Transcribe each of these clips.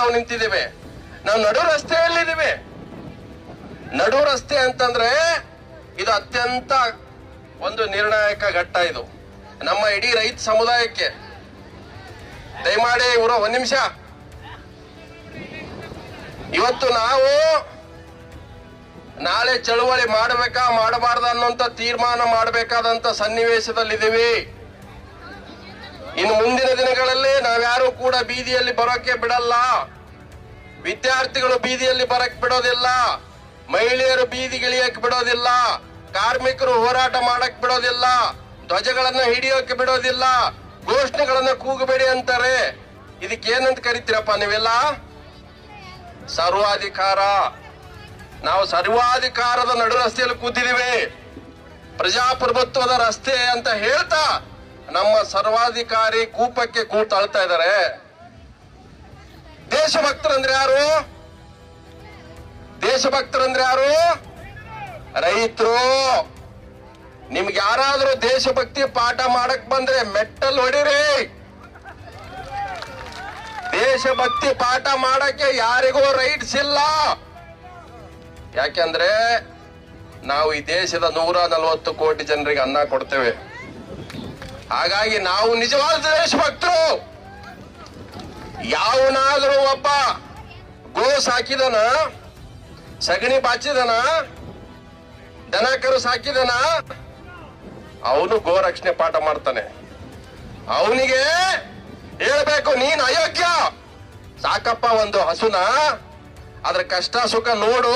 ನಾವು ನಿಂತಿದ್ದೇವೆ. ನಾವು ನಡು ರಸ್ತೆಯಲ್ಲಿದ್ದೇವೆ. ನಡು ರಸ್ತೆ ಅಂತಂದ್ರೆ ಇದು ಅತ್ಯಂತ ಒಂದು ನಿರ್ಣಾಯಕ ಘಟ್ಟ. ಇದು ನಮ್ಮ ಇಡೀ ರೈತ ಸಮುದಾಯಕ್ಕೆ. ದಯಮಾಡಿ ಇವರು ಒಂದ್ ನಿಮಿಷ. ಇವತ್ತು ನಾವು ನಾಳೆ ಚಳುವಳಿ ಮಾಡಬೇಕಾ ಮಾಡಬಾರ್ದ ಅನ್ನೋಂತ ತೀರ್ಮಾನ ಮಾಡಬೇಕಾದಂತ ಸನ್ನಿವೇಶದಲ್ಲಿದ್ದೀವಿ. ಇನ್ನು ಮುಂದಿನ ದಿನಗಳಲ್ಲಿ ನಾವ್ಯಾರು ಕೂಡ ಬೀದಿಯಲ್ಲಿ ಬರೋಕೆ ಬಿಡಲ್ಲ. ವಿದ್ಯಾರ್ಥಿಗಳು ಬೀದಿಯಲ್ಲಿ ಬರಕ್ ಬಿಡೋದಿಲ್ಲ, ಮಹಿಳೆಯರು ಬೀದಿಗಿಳಿಯಕ್ಕೆ ಬಿಡೋದಿಲ್ಲ, ಕಾರ್ಮಿಕರು ಹೋರಾಟ ಮಾಡಕ್ ಬಿಡೋದಿಲ್ಲ, ಧ್ವಜಗಳನ್ನ ಹಿಡಿಯೋಕೆ ಬಿಡೋದಿಲ್ಲ, ಘೋಷಣೆಗಳನ್ನ ಕೂಗಬೇಡಿ ಅಂತಾರೆ. ಇದಕ್ಕೇನಂತ ಕರಿತೀರಪ್ಪ ನೀವೆಲ್ಲ? ಸರ್ವಾಧಿಕಾರ. ನಾವು ಸರ್ವಾಧಿಕಾರದ ನಡು ರಸ್ತೆಯಲ್ಲಿ ಕೂತಿದ್ದೀವಿ. ಪ್ರಜಾಪ್ರಭುತ್ವದ ರಸ್ತೆ ಅಂತ ಹೇಳ್ತಾ ನಮ್ಮ ಸರ್ವಾಧಿಕಾರಿ ಕೂಪಕ್ಕೆ ಕೂತಾಳ್ತಾ ಇದ್ದಾರೆ. ದೇಶಭಕ್ತರಂದ್ರೆ ಯಾರು? ದೇಶಭಕ್ತರಂದ್ರೆ ಯಾರು? ರೈತರು. ನಿಮ್ಗೆ ಯಾರಾದ್ರೂ ದೇಶಭಕ್ತಿ ಪಾಠ ಮಾಡಕ್ ಬಂದ್ರೆ ಮೆಟ್ಟಲ್ ಹೊಡಿರಿ. ದೇಶಭಕ್ತಿ ಪಾಠ ಮಾಡಕ್ಕೆ ಯಾರಿಗೂ ರೈಟ್ಸ್ ಇಲ್ಲ. ಯಾಕೆಂದ್ರೆ ನಾವು ಈ ದೇಶದ 140 ಕೋಟಿ ಜನರಿಗೆ ಅನ್ನ ಕೊಡ್ತೇವೆ. ಹಾಗಾಗಿ ನಾವು ನಿಜವಾದ ದೇಶಭಕ್ತರು. ಯಾವನಾದ್ರೂ ಒಬ್ಬ ಗೋ ಸಾಕಿದನ, ಸಗಣಿ ಬಾಚಿದನ, ದನ ಕರು ಸಾಕಿದನ, ಅವನು ಗೋ ರಕ್ಷಣೆ ಪಾಠ ಮಾಡ್ತಾನೆ. ಅವನಿಗೆ ಹೇಳ್ಬೇಕು, ನೀನ್ ಅಯೋಗ್ಯ. ಸಾಕಪ್ಪ ಒಂದು ಹಸುನ, ಅದ್ರ ಕಷ್ಟ ಸುಖ ನೋಡು,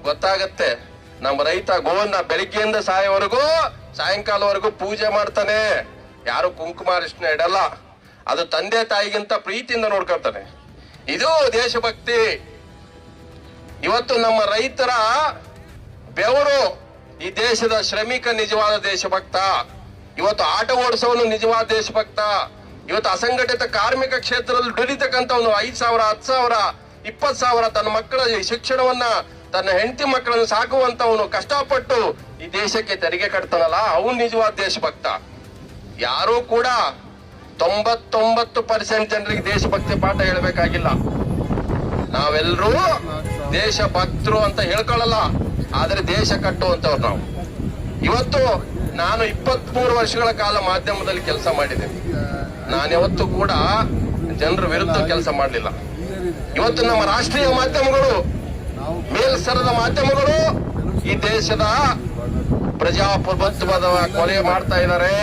ಗೊತ್ತಾಗತ್ತೆ. ನಮ್ಮ ರೈತ ಗೋವನ್ನ ಬೆಳಿಗ್ಗೆಯಿಂದ ಸಾಯಂಕಾಲವರೆಗೂ ಪೂಜೆ ಮಾಡ್ತಾನೆ. ಯಾರು ಕುಂಕುಮಾರಿಷ್ಣ ಇಡಲ್ಲ. ಅದು ತಂದೆ ತಾಯಿಗಿಂತ ಪ್ರೀತಿಯಿಂದ ನೋಡ್ಕೊಳ್ತಾನೆ. ಇದು ದೇಶಭಕ್ತಿ. ಇವತ್ತು ನಮ್ಮ ರೈತರ ಬೆವರು ಈ ದೇಶದ ಶ್ರಮಿಕ ನಿಜವಾದ ದೇಶಭಕ್ತ. ಇವತ್ತು ಆಟೋ ಓಡಿಸೋನು ನಿಜವಾದ ದೇಶಭಕ್ತ. ಇವತ್ತು ಅಸಂಘಟಿತ ಕಾರ್ಮಿಕ ಕ್ಷೇತ್ರದಲ್ಲಿ ದುಡಿತಕ್ಕಂಥವನು 5,000, 10,000, 20,000 ತನ್ನ ಮಕ್ಕಳ ಶಿಕ್ಷಣವನ್ನ, ತನ್ನ ಹೆಂಡತಿ ಮಕ್ಕಳನ್ನು ಸಾಕುವಂತವನು ಕಷ್ಟಪಟ್ಟು ಈ ದೇಶಕ್ಕೆ ತೆರಿಗೆ ಕಟ್ತಾನಲ್ಲ, ಅವನು ನಿಜವಾದ ದೇಶಭಕ್ತ. ಯಾರೂ ಕೂಡ 99% ಜನರಿಗೆ ದೇಶಭಕ್ತಿ ಪಾಠ ಹೇಳ್ಬೇಕಾಗಿಲ್ಲ. ನಾವೆಲ್ಲರೂ ದೇಶಭಕ್ತರು ಅಂತ ಹೇಳ್ಕೊಳ್ಳಲ್ಲ, ಆದ್ರೆ ದೇಶ ಕಟ್ಟುವಂತವ್ರು ನಾವು. ಇವತ್ತು ನಾನು 23 ವರ್ಷಗಳ ಕಾಲ ಮಾಧ್ಯಮದಲ್ಲಿ ಕೆಲಸ ಮಾಡಿದ್ದೇನೆ. ನಾನ್ಯಾವತ್ತೂ ಕೂಡ ಜನರ ವಿರುದ್ಧ ಕೆಲಸ ಮಾಡಲಿಲ್ಲ. ಇವತ್ತು ನಮ್ಮ ರಾಷ್ಟ್ರೀಯ ಮಾಧ್ಯಮಗಳು, ಮೇಲ್ಸ್ತರದ ಮಾಧ್ಯಮಗಳು ಈ ದೇಶದ ಪ್ರಜಾಪ್ರಭುತ್ವದ ಕೊಲೆ ಮಾಡ್ತಾ ಇದ್ದಾರೆ.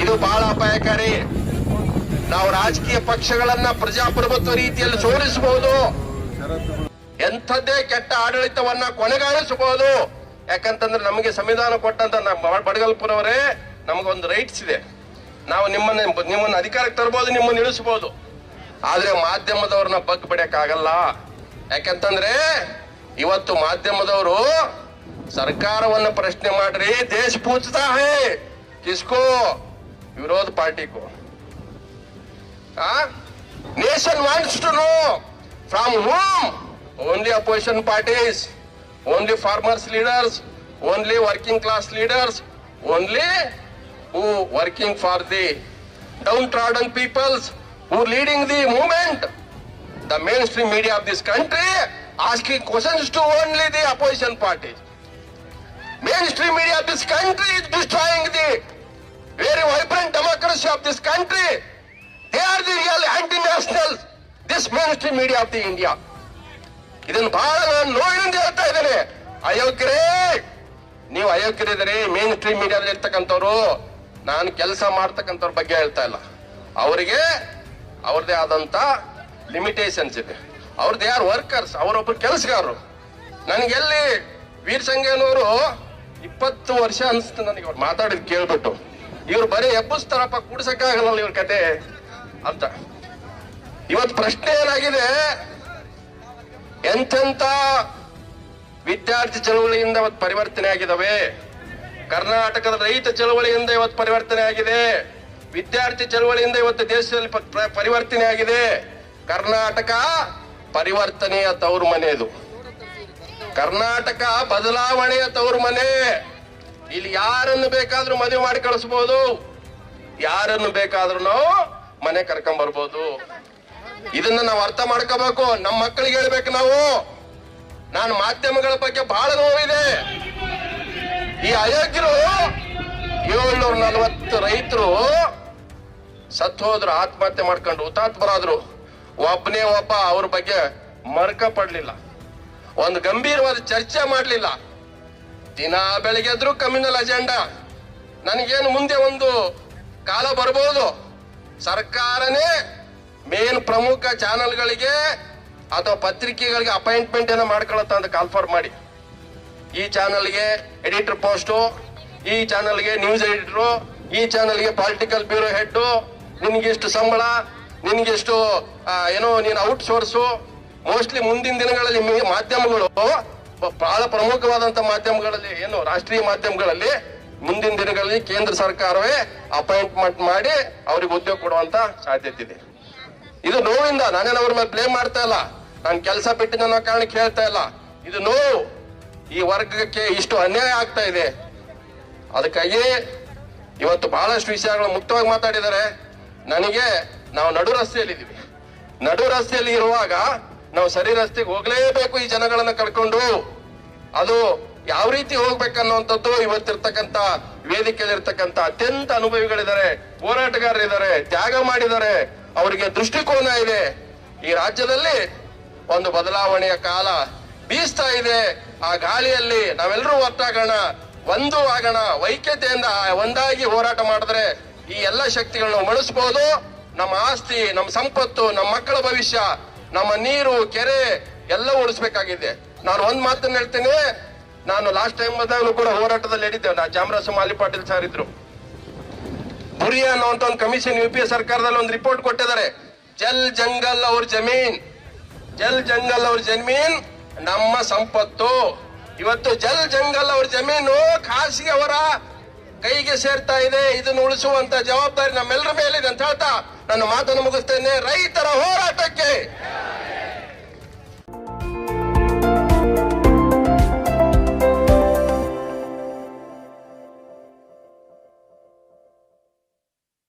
ಇದು ಬಹಳ ಅಪಾಯಕಾರಿ. ನಾವು ರಾಜಕೀಯ ಪಕ್ಷಗಳನ್ನ ಪ್ರಜಾಪ್ರಭುತ್ವ ರೀತಿಯಲ್ಲಿ ಸೋಲಿಸಬಹುದು, ಎಂಥದ್ದೇ ಕೆಟ್ಟ ಆಡಳಿತವನ್ನ ಕೊನೆಗಾಣಿಸಬಹುದು. ಯಾಕಂತಂದ್ರೆ ನಮಗೆ ಸಂವಿಧಾನ ಕೊಟ್ಟಂತ ಬಡಗಲ್ಪುರವರೇ ನಮಗೊಂದು ರೈಟ್ಸ್ ಇದೆ. ನಾವು ನಿಮ್ಮನ್ನ ಅಧಿಕಾರಕ್ಕೆ ತರಬಹುದು, ನಿಮ್ಮನ್ನ ಇಳಿಸಬಹುದು. ಆದ್ರೆ ಮಾಧ್ಯಮದವ್ರನ್ನ ಬಗ್ ಬಿಡಕ್ಕಾಗಲ್ಲ. ಯಾಕಂತಂದ್ರೆ ಇವತ್ತು ಮಾಧ್ಯಮದವರು ಸರ್ಕಾರವನ್ನ ಪ್ರಶ್ನೆ ಮಾಡ್ರಿ, ದೇಶ ಪೂಜ್ತಾ ಹೇ ಕಿಸ್ಕೋ? ವಿರೋಧ ಪಾರ್ಟಿ ಕೋ. Nation wants to know from whom? Only opposition parties, only farmers leaders, only working class leaders, only who working for the downtrodden peoples, who leading the movement. The mainstream media of this country asking questions to only the opposition parties. Mainstream media of this country is destroying the very vibrant democracy of this country. They are the real anti-nationals, this mainstream media of the India. ಇದನ್ನು ಬಹಳ ನಾನು ನೋಡಿಂದ ಹೇಳ್ತಾ ಇದ್ದೇನೆ. ಅಯೋಗ್ಯರೇ, ನೀವು ಅಯೋಗ್ಯರಿದ್ದೀರಿ. Main stream ಮೀಡಿಯಾದಲ್ಲಿ ಇರ್ತಕ್ಕಂಥವ್ರು, ನಾನು ಕೆಲಸ ಮಾಡ್ತಕ್ಕಂಥವ್ರ ಬಗ್ಗೆ ಹೇಳ್ತಾ ಇಲ್ಲ. ಅವರಿಗೆ ಅವ್ರದೇ ಆದಂತ ಲಿಮಿಟೇಷನ್ಸ್ ಇದೆ. ಅವ್ರದ್ದು ಯಾರು ವರ್ಕರ್ಸ್, ಅವರೊಬ್ರು ಕೆಲಸಗಾರರು. ನನಗೆಲ್ಲಿ ವೀರ್ ಸಂಗೇನವರು 20 ವರ್ಷ ಅನಿಸ್ತು ನನಗೆ ಅವ್ರು ಮಾತಾಡಿದ್ ಕೇಳ್ಬಿಟ್ಟು. ಇವ್ರು ಬರೀ ಎಬ್ಬಿಸ್ತಾರಪ್ಪ, ಕುಡ್ಸಕ್ಕಾಗಲ್ಲ ಇವ್ರ ಕತೆ ಅಂತ. ಇವತ್ತು ಪ್ರಶ್ನೆ ಏನಾಗಿದೆ, ಎಂತೆಂತ ವಿದ್ಯಾರ್ಥಿ ಚಳವಳಿಯಿಂದ ಇವತ್ತು ಪರಿವರ್ತನೆ ಆಗಿದಾವೆ. ಕರ್ನಾಟಕದ ರೈತ ಚಳವಳಿಯಿಂದ ಇವತ್ತು ಪರಿವರ್ತನೆ ಆಗಿದೆ. ವಿದ್ಯಾರ್ಥಿ ಚಳವಳಿಯಿಂದ ಇವತ್ತು ದೇಶದಲ್ಲಿ ಪರಿವರ್ತನೆ ಆಗಿದೆ. ಕರ್ನಾಟಕ ಪರಿವರ್ತನೆಯ ತವರು ಮನೆ. ಇದು ಕರ್ನಾಟಕ ಬದಲಾವಣೆಯ ತವರು ಮನೆ. ಇಲ್ಲಿ ಯಾರನ್ನು ಬೇಕಾದ್ರೂ ಮದುವೆ ಮಾಡಿ ಕಳಿಸಬಹುದು, ಯಾರನ್ನು ಬೇಕಾದ್ರೂ ನಾವು ಮನೆ ಕರ್ಕೊಂಡ್ ಬರ್ಬೋದು. ಇದನ್ನ ನಾವು ಅರ್ಥ ಮಾಡ್ಕೋಬೇಕು. ನಮ್ಮ ಮಕ್ಕಳಿಗೆ ಹೇಳ್ಬೇಕು ನಾವು. ನಾನು ಮಾಧ್ಯಮಗಳ ಬಗ್ಗೆ ಬಹಳ ನೋವಿದೆ. ಈ ಅಯೋಗ್ಯರು 740 ರೈತರು ಸತ್ತು ಹೋದ್ರು, ಆತ್ಮಹತ್ಯೆ ಮಾಡ್ಕೊಂಡು ಹುತಾತ್ಮರಾದ್ರು. ಒಬ್ಬನೇ ಒಬ್ಬ ಅವ್ರ ಬಗ್ಗೆ ಮರ್ಕ ಪಡ್ಲಿಲ್ಲ, ಒಂದು ಗಂಭೀರವಾದ ಚರ್ಚೆ ಮಾಡ್ಲಿಲ್ಲ. ದಿನ ಬೆಳಿಗ್ಗೆ ಎದ್ರು ಕಮ್ಯುನಲ್ ಅಜೆಂಡಾ. ನನಗೇನು ಮುಂದೆ ಒಂದು ಕಾಲ ಬರ್ಬೋದು, ಸರ್ಕಾರನೇ ಮೇನ್ ಪ್ರಮುಖ ಚಾನೆಲ್ಗಳಿಗೆ ಅಥವಾ ಪತ್ರಿಕೆಗಳಿಗೆ ಅಪಾಯಿಂಟ್ಮೆಂಟ್ ಏನೋ ಮಾಡ್ಕೊಳತ್ತ ಅಂತ ಕಾಲ್ಫಾರ್ ಮಾಡಿ, ಈ ಚಾನೆಲ್ಗೆ ಎಡಿಟರ್ ಪೋಸ್ಟು, ಈ ಚಾನೆಲ್ಗೆ ನ್ಯೂಸ್ ಎಡಿಟರು, ಈ ಚಾನೆಲ್ಗೆ ಪೊಲಿಟಿಕಲ್ ಬ್ಯೂರೋ ಹೆಡ್, ನಿನ್ಗೆಷ್ಟು ಸಂಬಳ, ನಿನ್ಗೆಷ್ಟು ಏನೋ ನೀನು ಔಟ್ ಸೋರ್ಸು. ಮೋಸ್ಟ್ಲಿ ಮುಂದಿನ ದಿನಗಳಲ್ಲಿ ಮಾಧ್ಯಮಗಳು ಬಹಳ ಪ್ರಮುಖವಾದಂತ ಮಾಧ್ಯಮಗಳಲ್ಲಿ, ಏನು ರಾಷ್ಟ್ರೀಯ ಮಾಧ್ಯಮಗಳಲ್ಲಿ ಮುಂದಿನ ದಿನಗಳಲ್ಲಿ ಕೇಂದ್ರ ಸರ್ಕಾರವೇ ಅಪಾಯಿಂಟ್ಮೆಂಟ್ ಮಾಡಿ ಅವ್ರಿಗೆ ಉದ್ಯೋಗ ಕೊಡುವಂತ ಸಾಧ್ಯತೆ ಇದೆ. ಇದು ನೋವಿಂದ, ನಾನೇನು ಅವ್ರ ಮೇಲೆ ಬ್ಲೇಮ್ ಮಾಡ್ತಾ ಇಲ್ಲ, ನಾನು ಕೆಲಸ ಬಿಟ್ಟಿದ್ದ ಅನ್ನೋ ಕಾರಣಕ್ಕೆ ಹೇಳ್ತಾ ಇಲ್ಲ. ಇದು ನೋವು, ಈ ವರ್ಗಕ್ಕೆ ಇಷ್ಟು ಅನ್ಯಾಯ ಆಗ್ತಾ ಇದೆ. ಅದಕ್ಕಾಗಿ ಇವತ್ತು ಬಹಳಷ್ಟು ವಿಷಯಗಳು ಮುಕ್ತವಾಗಿ ಮಾತಾಡಿದ್ದಾರೆ. ನನಗೆ ನಾವು ನಡು ರಸ್ತೆಯಲ್ಲಿದ್ದೀವಿ. ನಡು ರಸ್ತೆಯಲ್ಲಿ ಇರುವಾಗ ನಾವು ಸರಿ ರಸ್ತೆಗೆ ಹೋಗ್ಲೇಬೇಕು. ಈ ಜನಗಳನ್ನ ಕಳ್ಕೊಂಡು ಅದು ಯಾವ ರೀತಿ ಹೋಗ್ಬೇಕನ್ನುವಂಥದ್ದು ಇವತ್ತಿರ್ತಕ್ಕಂಥ ವೇದಿಕೆಯಲ್ಲಿರ್ತಕ್ಕಂಥ ಅತ್ಯಂತ ಅನುಭವಿಗಳಿದ್ದಾರೆ, ಹೋರಾಟಗಾರರಿದ್ದಾರೆ, ತ್ಯಾಗ ಮಾಡಿದ್ದಾರೆ, ಅವರಿಗೆ ದೃಷ್ಟಿಕೋನ ಇದೆ. ಈ ರಾಜ್ಯದಲ್ಲಿ ಒಂದು ಬದಲಾವಣೆಯ ಕಾಲ ಬೀಸ್ತಾ ಇದೆ. ಆ ಗಾಳಿಯಲ್ಲಿ ನಾವೆಲ್ಲರೂ ಒಟ್ಟಾಗೋಣ, ಒಂದು ಆಗೋಣ, ಐಕ್ಯತೆಯಿಂದ ಒಂದಾಗಿ ಹೋರಾಟ ಮಾಡಿದ್ರೆ ಈ ಎಲ್ಲ ಶಕ್ತಿಗಳನ್ನ ಮಣಿಸಬಹುದು. ನಮ್ಮ ಆಸ್ತಿ, ನಮ್ಮ ಸಂಪತ್ತು, ನಮ್ಮ ಮಕ್ಕಳ ಭವಿಷ್ಯ, ನಮ್ಮ ನೀರು, ಕೆರೆ ಎಲ್ಲ ಉಳಿಸ್ಬೇಕಾಗಿದೆ. ನಾನು ಒಂದ್ ಮಾತನ್ನ ಹೇಳ್ತೀನಿ. ನಾನು ಲಾಸ್ಟ್ ಟೈಮ್ ಬಂದಾಗಲೂ ಕೂಡ ಹೋರಾಟದಲ್ಲಿ ಹೇಳಿದ್ದೆ. ಚಾಮರಾಜ ಮಾಲಿ ಪಾಟೀಲ್ ಸರ್ ಇದ್ರು. ಬುರಿ ಅನ್ನುವಂತ ಒಂದು ಕಮಿಷನ್ UPA ಸರ್ಕಾರದಲ್ಲಿ ಒಂದು ರಿಪೋರ್ಟ್ ಕೊಟ್ಟಿದ್ದಾರೆ. ಜಲ್ ಜಂಗಲ್ ಅವ್ರ ಜಮೀನ್, ಜಲ್ ಜಂಗಲ್ ಅವ್ರ ಜಮೀನ್ ನಮ್ಮ ಸಂಪತ್ತು. ಇವತ್ತು ಜಲ್ ಜಂಗಲ್ ಅವ್ರ ಜಮೀನು ಖಾಸಗಿ ಅವರ ಕೈಗೆ ಸೇರ್ತಾ ಇದೆ. ಇದನ್ನು ಉಳಿಸುವಂತ ಜವಾಬ್ದಾರಿ ನಮ್ಮೆಲ್ಲರ ಮೇಲಿದೆ ಅಂತ ಹೇಳ್ತಾ ನನ್ನ ಮಾತನ್ನು ಮುಗಿಸ್ತೇನೆ. ರೈತರ ಹೋರಾಟಕ್ಕೆ